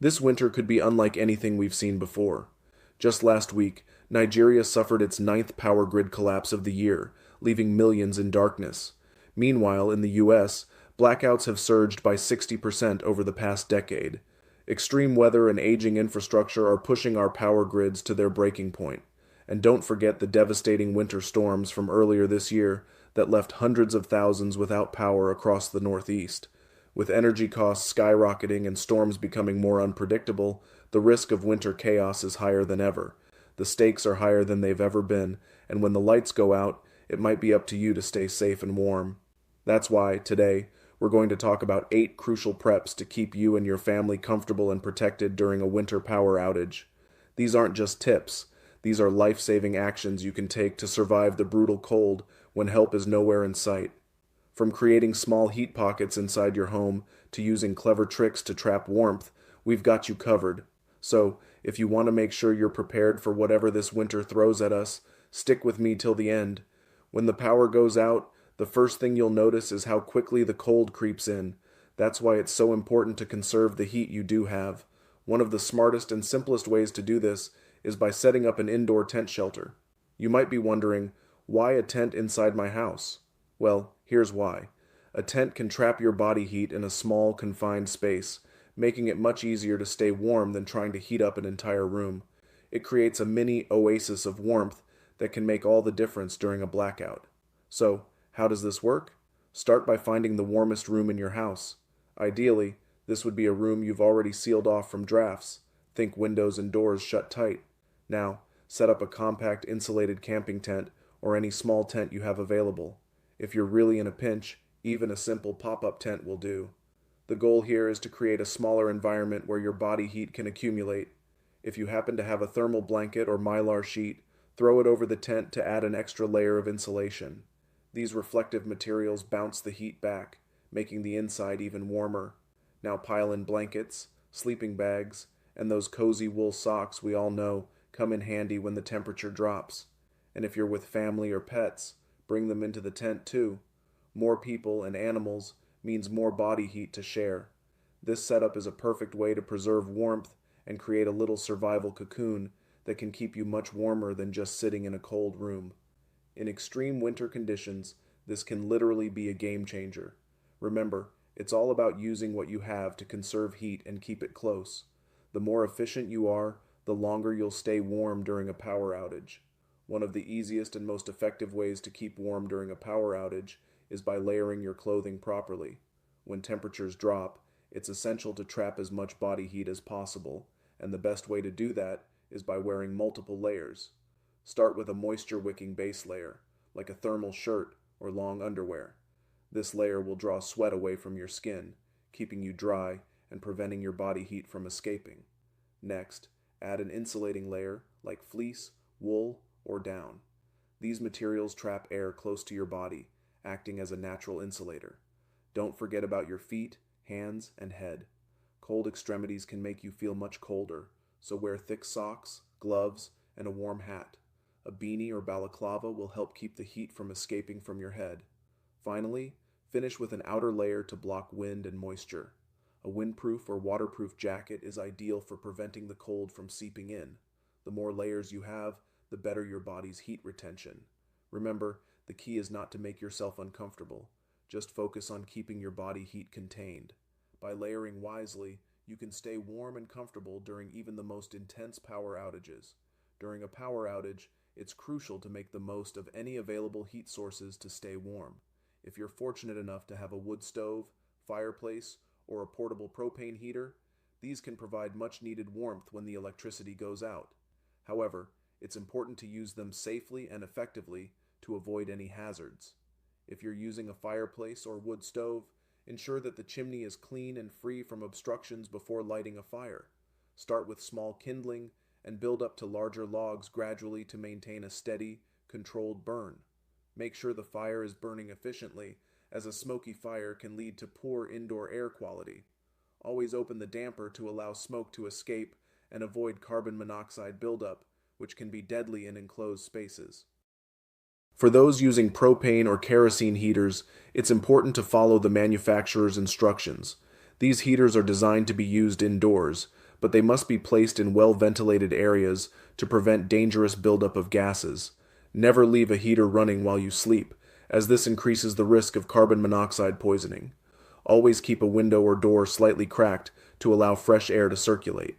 This winter could be unlike anything we've seen before. Just last week, Nigeria suffered its ninth power grid collapse of the year, leaving millions in darkness. Meanwhile, in the US, blackouts have surged by 60% over the past decade. Extreme weather and aging infrastructure are pushing our power grids to their breaking point. And don't forget the devastating winter storms from earlier this year that left hundreds of thousands without power across the Northeast. With energy costs skyrocketing and storms becoming more unpredictable, the risk of winter chaos is higher than ever. The stakes are higher than they've ever been, and when the lights go out, it might be up to you to stay safe and warm. That's why, today, we're going to talk about 8 crucial preps to keep you and your family comfortable and protected during a winter power outage. These aren't just tips. These are life-saving actions you can take to survive the brutal cold when help is nowhere in sight. From creating small heat pockets inside your home to using clever tricks to trap warmth, we've got you covered. So, if you want to make sure you're prepared for whatever this winter throws at us, stick with me till the end. When the power goes out, the first thing you'll notice is how quickly the cold creeps in. That's why it's so important to conserve the heat you do have. One of the smartest and simplest ways to do this is by setting up an indoor tent shelter. You might be wondering, why a tent inside my house? Well, here's why. A tent can trap your body heat in a small, confined space, making it much easier to stay warm than trying to heat up an entire room. It creates a mini oasis of warmth that can make all the difference during a blackout. So, how does this work? Start by finding the warmest room in your house. Ideally, this would be a room you've already sealed off from drafts. Think windows and doors shut tight. Now, set up a compact insulated camping tent or any small tent you have available. If you're really in a pinch, even a simple pop-up tent will do. The goal here is to create a smaller environment where your body heat can accumulate. If you happen to have a thermal blanket or mylar sheet, throw it over the tent to add an extra layer of insulation. These reflective materials bounce the heat back, making the inside even warmer. Now pile in blankets, sleeping bags, and those cozy wool socks we all know come in handy when the temperature drops. And if you're with family or pets, bring them into the tent too. More people and animals means more body heat to share. This setup is a perfect way to preserve warmth and create a little survival cocoon that can keep you much warmer than just sitting in a cold room. In extreme winter conditions, this can literally be a game changer. Remember, it's all about using what you have to conserve heat and keep it close. The more efficient you are, the longer you'll stay warm during a power outage. One of the easiest and most effective ways to keep warm during a power outage is by layering your clothing properly. When temperatures drop, it's essential to trap as much body heat as possible, and the best way to do that is by wearing multiple layers. Start with a moisture-wicking base layer, like a thermal shirt or long underwear. This layer will draw sweat away from your skin, keeping you dry and preventing your body heat from escaping. Next, add an insulating layer like fleece, wool, or down. These materials trap air close to your body, acting as a natural insulator. Don't forget about your feet, hands, and head. Cold extremities can make you feel much colder, so wear thick socks, gloves, and a warm hat. A beanie or balaclava will help keep the heat from escaping from your head. Finally, finish with an outer layer to block wind and moisture. A windproof or waterproof jacket is ideal for preventing the cold from seeping in. The more layers you have, the better your body's heat retention. Remember, the key is not to make yourself uncomfortable. Just focus on keeping your body heat contained. By layering wisely, you can stay warm and comfortable during even the most intense power outages. During a power outage, it's crucial to make the most of any available heat sources to stay warm. If you're fortunate enough to have a wood stove, fireplace, or a portable propane heater, these can provide much needed warmth when the electricity goes out. However, it's important to use them safely and effectively to avoid any hazards. If you're using a fireplace or wood stove, ensure that the chimney is clean and free from obstructions before lighting a fire. Start with small kindling and build up to larger logs gradually to maintain a steady, controlled burn. Make sure the fire is burning efficiently, as a smoky fire can lead to poor indoor air quality. Always open the damper to allow smoke to escape and avoid carbon monoxide buildup, which can be deadly in enclosed spaces. For those using propane or kerosene heaters, it's important to follow the manufacturer's instructions. These heaters are designed to be used indoors, but they must be placed in well-ventilated areas to prevent dangerous buildup of gases. Never leave a heater running while you sleep, as this increases the risk of carbon monoxide poisoning. Always keep a window or door slightly cracked to allow fresh air to circulate.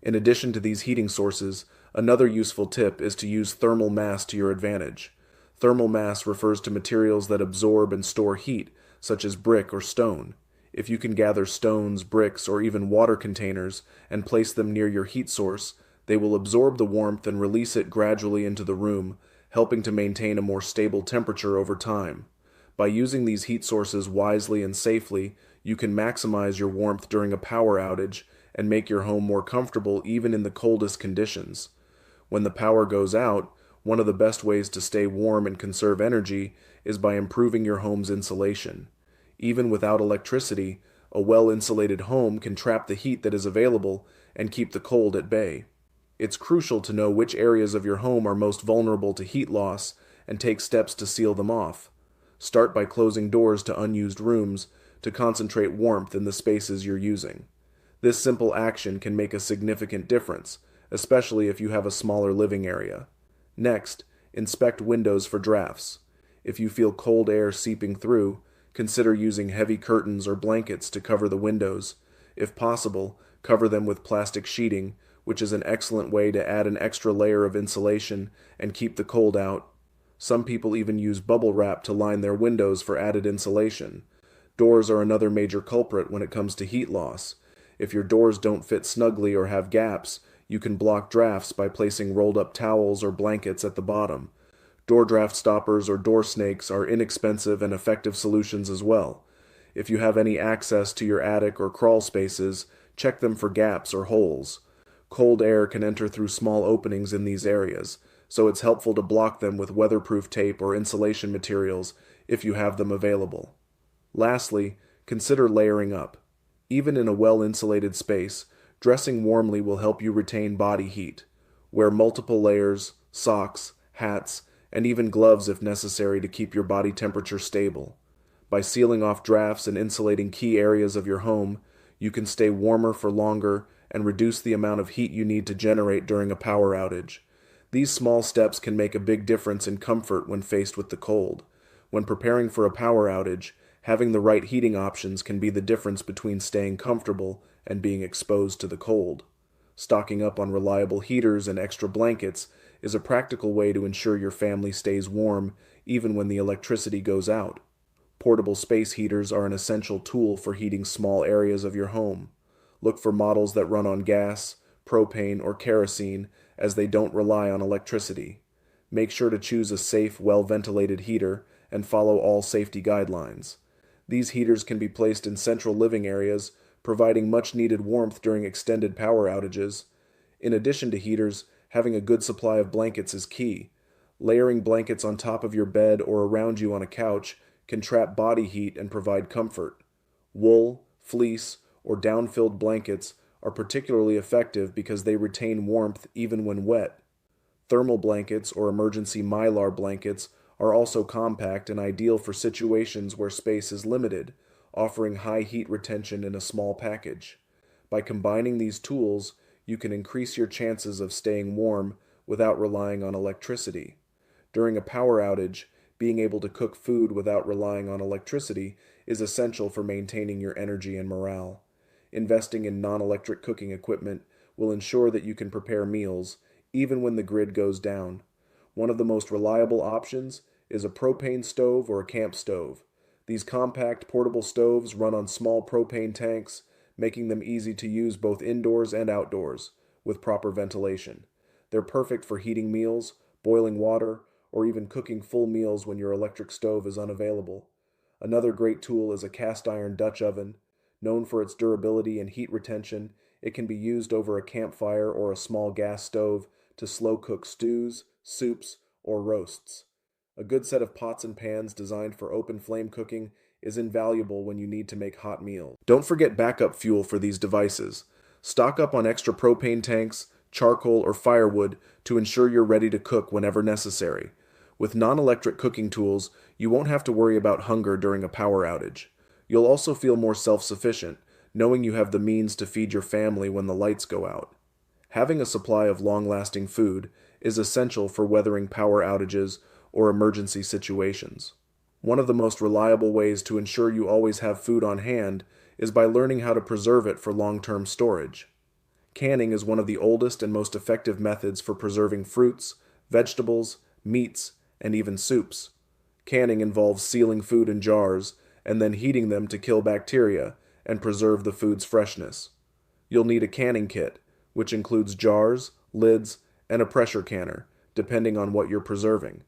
In addition to these heating sources, another useful tip is to use thermal mass to your advantage. Thermal mass refers to materials that absorb and store heat, such as brick or stone. If you can gather stones, bricks, or even water containers and place them near your heat source, they will absorb the warmth and release it gradually into the room, helping to maintain a more stable temperature over time. By using these heat sources wisely and safely, you can maximize your warmth during a power outage and make your home more comfortable even in the coldest conditions. When the power goes out, one of the best ways to stay warm and conserve energy is by improving your home's insulation. Even without electricity, a well-insulated home can trap the heat that is available and keep the cold at bay. It's crucial to know which areas of your home are most vulnerable to heat loss and take steps to seal them off. Start by closing doors to unused rooms to concentrate warmth in the spaces you're using. This simple action can make a significant difference, especially if you have a smaller living area. Next, inspect windows for drafts. If you feel cold air seeping through, consider using heavy curtains or blankets to cover the windows. If possible, cover them with plastic sheeting, which is an excellent way to add an extra layer of insulation and keep the cold out. Some people even use bubble wrap to line their windows for added insulation. Doors are another major culprit when it comes to heat loss. If your doors don't fit snugly or have gaps, you can block drafts by placing rolled-up towels or blankets at the bottom. Door draft stoppers or door snakes are inexpensive and effective solutions as well. If you have any access to your attic or crawl spaces, check them for gaps or holes. Cold air can enter through small openings in these areas, so it's helpful to block them with weatherproof tape or insulation materials if you have them available. Lastly, consider layering up. Even in a well-insulated space, dressing warmly will help you retain body heat. Wear multiple layers, socks, hats, and even gloves if necessary to keep your body temperature stable. By sealing off drafts and insulating key areas of your home, you can stay warmer for longer and reduce the amount of heat you need to generate during a power outage. These small steps can make a big difference in comfort when faced with the cold. When preparing for a power outage, having the right heating options can be the difference between staying comfortable and being exposed to the cold. Stocking up on reliable heaters and extra blankets is a practical way to ensure your family stays warm even when the electricity goes out. Portable space heaters are an essential tool for heating small areas of your home. Look for models that run on gas, propane, or kerosene, as they don't rely on electricity. Make sure to choose a safe, well-ventilated heater and follow all safety guidelines. These heaters can be placed in central living areas, providing much-needed warmth during extended power outages. In addition to heaters, having a good supply of blankets is key. Layering blankets on top of your bed or around you on a couch can trap body heat and provide comfort. Wool, fleece, or down-filled blankets are particularly effective because they retain warmth even when wet. Thermal blankets or emergency mylar blankets are also compact and ideal for situations where space is limited, offering high heat retention in a small package. By combining these tools, you can increase your chances of staying warm without relying on electricity. During a power outage, being able to cook food without relying on electricity is essential for maintaining your energy and morale. Investing in non-electric cooking equipment will ensure that you can prepare meals, even when the grid goes down. One of the most reliable options is a propane stove or a camp stove. These compact portable stoves run on small propane tanks, making them easy to use both indoors and outdoors, with proper ventilation. They're perfect for heating meals, boiling water, or even cooking full meals when your electric stove is unavailable. Another great tool is a cast iron Dutch oven. Known for its durability and heat retention, it can be used over a campfire or a small gas stove to slow cook stews, soups, or roasts. A good set of pots and pans designed for open flame cooking is invaluable when you need to make hot meals. Don't forget backup fuel for these devices. Stock up on extra propane tanks, charcoal, or firewood to ensure you're ready to cook whenever necessary. With non-electric cooking tools, you won't have to worry about hunger during a power outage. You'll also feel more self-sufficient knowing you have the means to feed your family when the lights go out. Having a supply of long-lasting food is essential for weathering power outages or emergency situations. One of the most reliable ways to ensure you always have food on hand is by learning how to preserve it for long-term storage. Canning is one of the oldest and most effective methods for preserving fruits, vegetables, meats, and even soups. Canning involves sealing food in jars and then heating them to kill bacteria and preserve the food's freshness. You'll need a canning kit, which includes jars, lids, and a pressure canner, depending on what you're preserving.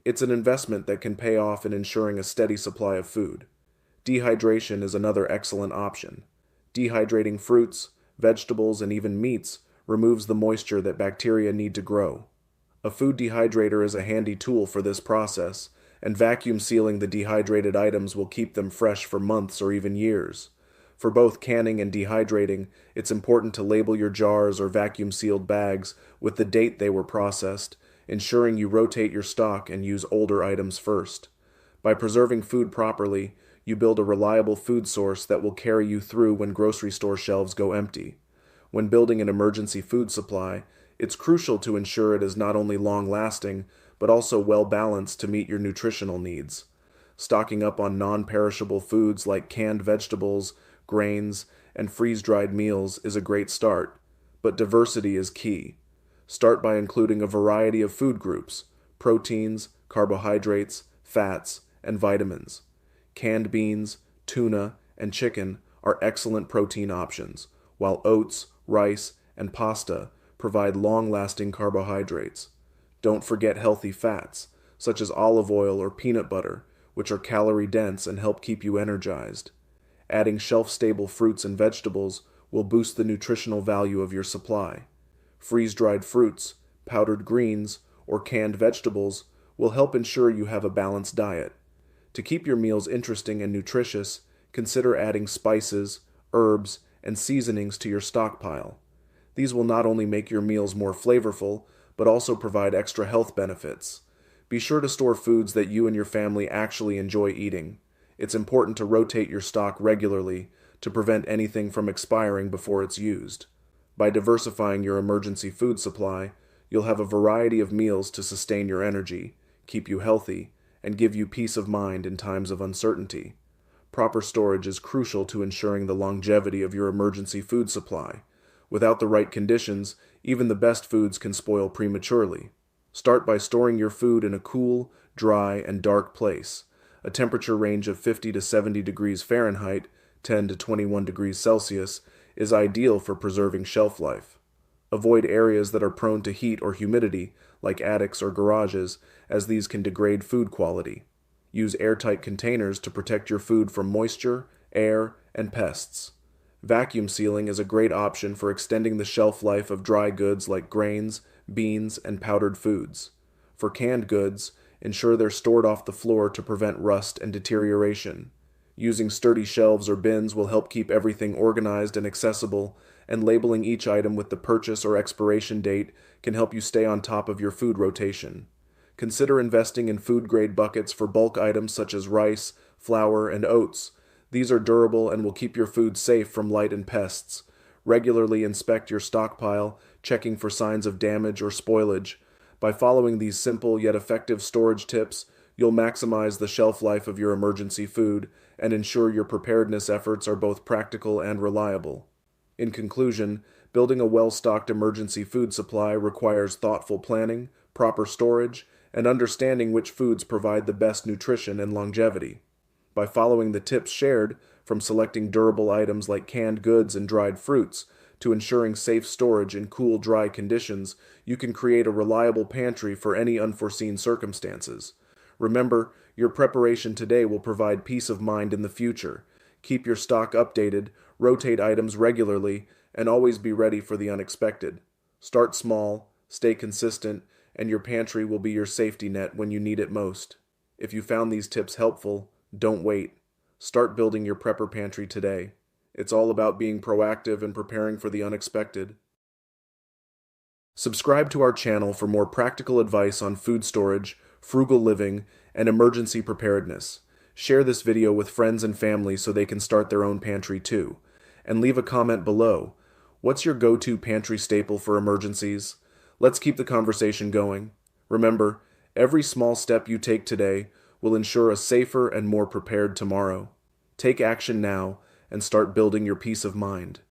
It's an investment that can pay off in ensuring a steady supply of food. Dehydration is another excellent option. Dehydrating fruits, vegetables, and even meats removes the moisture that bacteria need to grow. A food dehydrator is a handy tool for this process, and vacuum sealing the dehydrated items will keep them fresh for months or even years. For both canning and dehydrating, it's important to label your jars or vacuum-sealed bags with the date they were processed, ensuring you rotate your stock and use older items first. By preserving food properly, you build a reliable food source that will carry you through when grocery store shelves go empty. When building an emergency food supply, it's crucial to ensure it is not only long-lasting, but also well-balanced to meet your nutritional needs. Stocking up on non-perishable foods like canned vegetables, grains, and freeze-dried meals is a great start, but diversity is key. Start by including a variety of food groups: proteins, carbohydrates, fats, and vitamins. Canned beans, tuna, and chicken are excellent protein options, while oats, rice, and pasta provide long-lasting carbohydrates. Don't forget healthy fats, such as olive oil or peanut butter, which are calorie-dense and help keep you energized. Adding shelf-stable fruits and vegetables will boost the nutritional value of your supply. Freeze-dried fruits, powdered greens, or canned vegetables will help ensure you have a balanced diet. To keep your meals interesting and nutritious, consider adding spices, herbs, and seasonings to your stockpile. These will not only make your meals more flavorful, but also provide extra health benefits. Be sure to store foods that you and your family actually enjoy eating. It's important to rotate your stock regularly to prevent anything from expiring before it's used. By diversifying your emergency food supply, you'll have a variety of meals to sustain your energy, keep you healthy, and give you peace of mind in times of uncertainty. Proper storage is crucial to ensuring the longevity of your emergency food supply. Without the right conditions, even the best foods can spoil prematurely. Start by storing your food in a cool, dry, and dark place. A temperature range of 50 to 70 degrees Fahrenheit, 10 to 21 degrees Celsius, is ideal for preserving shelf life. Avoid areas that are prone to heat or humidity, like attics or garages, as these can degrade food quality. Use airtight containers to protect your food from moisture, air, and pests. Vacuum sealing is a great option for extending the shelf life of dry goods like grains, beans, and powdered foods. For canned goods, ensure they're stored off the floor to prevent rust and deterioration. Using sturdy shelves or bins will help keep everything organized and accessible, and labeling each item with the purchase or expiration date can help you stay on top of your food rotation. Consider investing in food-grade buckets for bulk items such as rice, flour, and oats. These are durable and will keep your food safe from light and pests. Regularly inspect your stockpile, checking for signs of damage or spoilage. By following these simple yet effective storage tips, you'll maximize the shelf life of your emergency food and ensure your preparedness efforts are both practical and reliable. In conclusion, building a well-stocked emergency food supply requires thoughtful planning, proper storage, and understanding which foods provide the best nutrition and longevity. By following the tips shared, from selecting durable items like canned goods and dried fruits, to ensuring safe storage in cool, dry conditions, you can create a reliable pantry for any unforeseen circumstances. Remember, your preparation today will provide peace of mind in the future. Keep your stock updated, rotate items regularly, and always be ready for the unexpected. Start small, stay consistent, and your pantry will be your safety net when you need it most. If you found these tips helpful, don't wait. Start building your prepper pantry today. It's all about being proactive and preparing for the unexpected. Subscribe to our channel for more practical advice on food storage, frugal living, and emergency preparedness. Share this video with friends and family so they can start their own pantry too. And leave a comment below. What's your go-to pantry staple for emergencies? Let's keep the conversation going. Remember, every small step you take today will ensure a safer and more prepared tomorrow. Take action now and start building your peace of mind.